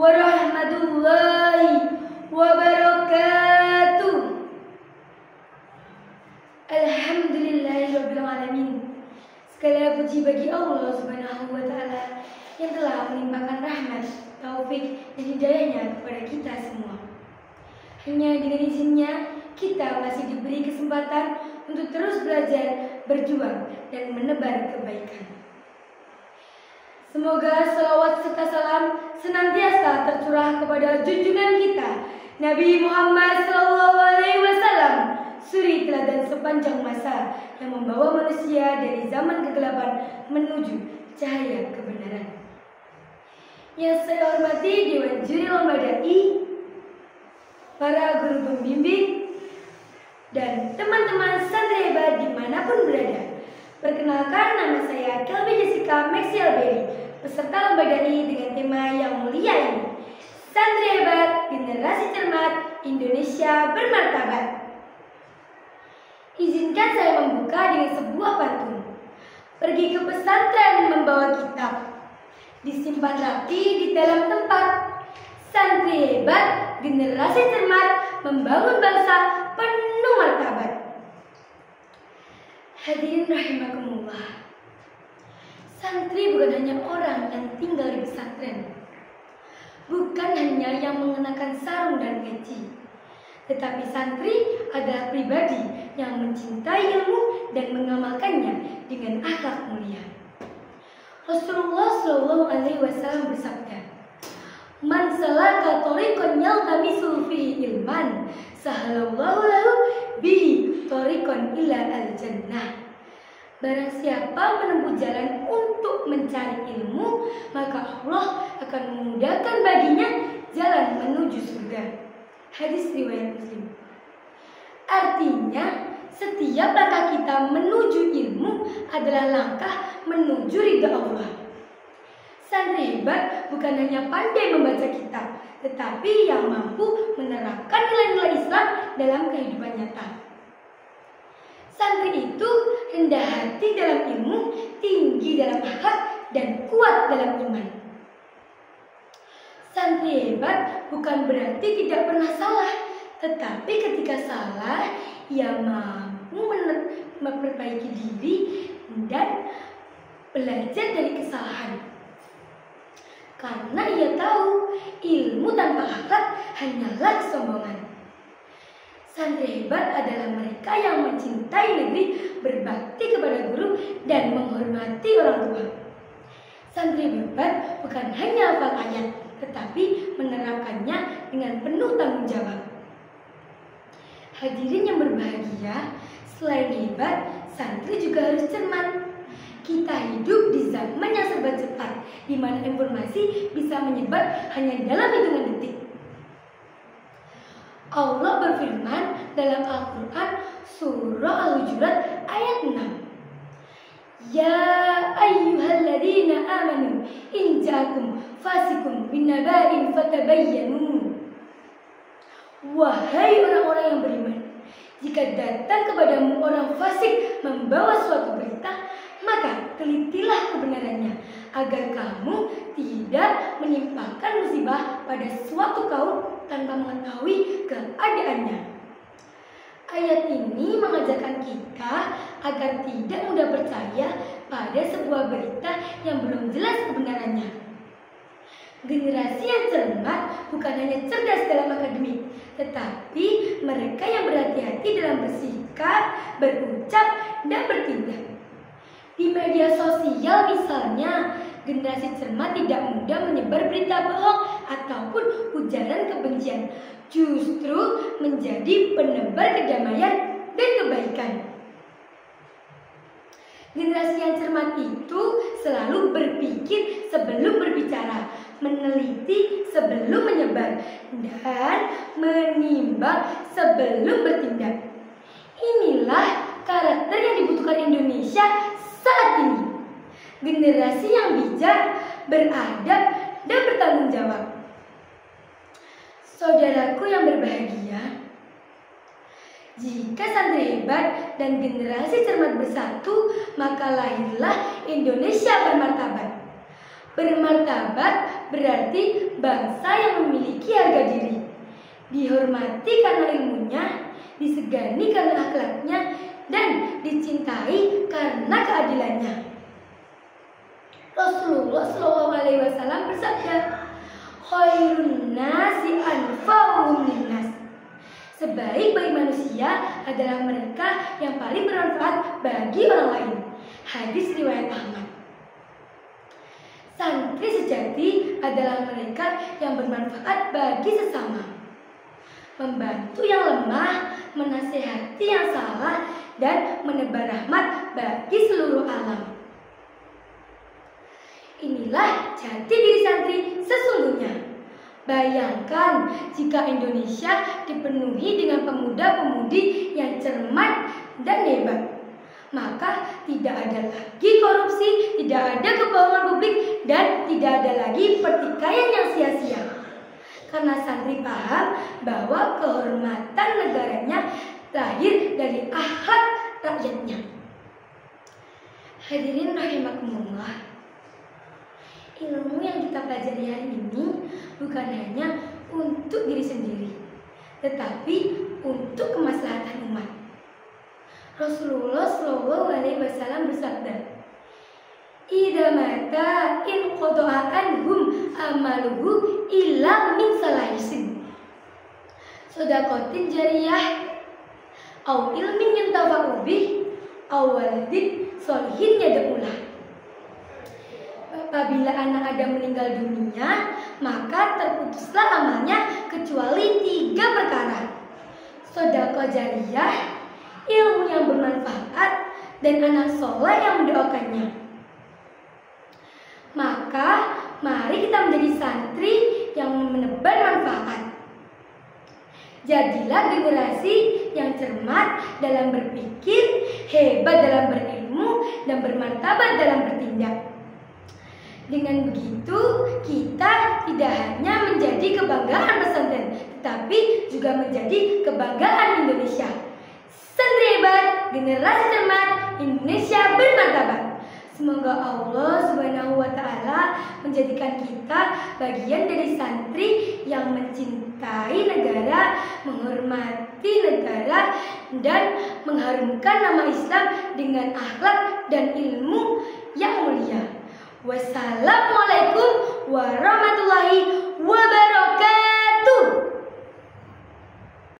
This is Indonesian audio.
warahmatullahi wabarakatuh. Alhamdulillahirabbil alamin. Segala puji bagi Allah Subhanahu wa taala yang telah melimpahkan rahmat, taufik dan hidayahnya kepada kita semua. Hanya dengan izinnya kita masih diberi kesempatan untuk terus belajar, berjuang dan menebar kebaikan. Semoga salawat serta salam senantiasa tercurah kepada junjungan kita Nabi Muhammad SAW, suri teladan sepanjang masa yang membawa manusia dari zaman kegelapan menuju cahaya kebenaran. Yang saya hormati Dewan Juri Lomba Dai, para guru pembimbing, dan teman-teman santri hebat dimanapun berada. Perkenalkan, nama saya Kelby Jessica Maxielberry, peserta Lomba Dai dengan tema yang mulia ini. Santri hebat, generasi cermat, Indonesia bermartabat. Izinkan saya membuka dengan sebuah pantun. Pergi ke pesantren membawa kitab, disimpan rapi di dalam tempat. Santri hebat, generasi cermat, membangun bangsa penuh martabat. Hadirin rahimakumullah. Santri bukan hanya orang yang tinggal di pesantren, bukan hanya yang mengenakan sarung dan peci, tetapi santri adalah pribadi yang mencintai ilmu dan mengamalkannya dengan akhlak mulia. Rasulullah SAW bersabda, "Man salaka thariqan yaltamisu fihi ilman, sahalallahu lahu bihi thariqan ila al-jannah." Barang siapa menempuh jalan untuk mencari ilmu, maka Allah akan memudahkan baginya jalan menuju surga. Hadis riwayat Muslim. Artinya, setiap langkah kita menuju ilmu adalah langkah menuju ridha Allah. Santri hebat bukan hanya pandai membaca kitab, tetapi yang mampu menerapkan nilai-nilai Islam dalam kehidupan nyata. Santri itu rendah hati dalam ilmu, tinggi dalam akhlak, dan kuat dalam iman. Santri hebat bukan berarti tidak pernah salah, tetapi ketika salah, ia mampu memperbaiki diri dan belajar dari kesalahan. Karena ia tahu ilmu tanpa akhlak hanyalah kesombongan. Santri hebat adalah mereka yang mencintai negeri, berbakti kepada guru, dan menghormati orang tua. Santri hebat bukan hanya hafal ayat, tetapi menerapkannya dengan penuh tanggung jawab. Hadirin yang berbahagia, selain hebat, santri juga harus cermat. Kita hidup di zaman yang serba cepat, di mana informasi bisa menyebar hanya dalam hitungan detik. Allah berfirman dalam Al-Quran surah Al-Hujurat ayat 6. Ya ayyuhalladzina amanu in ja'akum fasiqun binaba'in fatabayyanu. Wahai orang-orang yang beriman, jika datang kepadamu orang fasik membawa suatu berita, maka telitilah kebenarannya, agar kamu tidak menimpakan musibah pada suatu kaum tanpa mengetahui keadaannya. Ayat ini mengajarkan kita agar tidak mudah percaya pada sebuah berita yang belum jelas kebenarannya. Generasi yang cermat bukan hanya cerdas dalam akademik, tetapi mereka yang berhati-hati dalam bersikap, berucap, dan bertindak. Di media sosial misalnya, generasi cermat tidak mudah menyebar berita bohong ataupun ujaran kebencian, justru menjadi penebar kedamaian dan kebaikan. Generasi yang cermat itu selalu berpikir sebelum berbicara, meneliti sebelum menyebar, dan menimbang sebelum bertindak. Inilah karakter yang dibutuhkan Indonesia saat ini. Generasi yang bijak, beradab, dan bertanggung jawab. Saudaraku yang berbahagia, jika santri hebat dan generasi cermat bersatu, maka lahirlah Indonesia bermartabat. Bermartabat berarti bangsa yang memiliki harga diri, dihormati karena ilmunya, disegani karena akhlaknya, dan dicintai karena keadilannya. Rasulullah SAW bersabda, "Khairun nasi anfa'uhum linnas." Sebaik-baik manusia adalah mereka yang paling bermanfaat bagi orang lain. Hadis riwayat Ahmad. Santri sejati adalah mereka yang bermanfaat bagi sesama, membantu yang lemah, menasehati yang salah, dan menebar rahmat bagi seluruh alam. Inilah jati diri santri sesungguhnya. Bayangkan jika Indonesia dipenuhi dengan pemuda-pemudi yang cermat dan hebat, maka tidak ada lagi korupsi, tidak ada kebohongan publik, dan tidak ada lagi pertikaian yang sia-sia. Karena santri paham bahwa kehormatan negaranya lahir dari akhlak rakyatnya. Hadirin rahimakumullah. Ilmu yang kita pelajari hari ini bukan hanya untuk diri sendiri, tetapi untuk kemaslahatan umat. Rasulullah SAW bersabda, "Idza mata in qada'a anhum amaluhu illa min salaisin. Shadaqatin jariyah, au ilmin yuntafa'u bih, au waladin sholihin yad'ulah." Apabila anak Adam meninggal dunia, maka terputuslah amalnya kecuali 3 perkara: sedekah jariyah, ilmu yang bermanfaat, dan anak soleh yang mendoakannya. Maka mari kita menjadi santri yang menebar manfaat. Jadilah generasi yang cermat dalam berpikir, hebat dalam berilmu, dan bermartabat dalam bertindak. Dengan begitu, kita tidak hanya menjadi kebanggaan pesantren, tetapi juga menjadi kebanggaan Indonesia. Santri hebat, generasi cermat, Indonesia bermartabat. Semoga Allah Subhanahu wa Ta'ala menjadikan kita bagian dari santri yang mencintai negara, menghormati negara, dan mengharumkan nama Islam dengan akhlak dan ilmu yang mulia. Wassalamualaikum warahmatullahi wabarakatuh.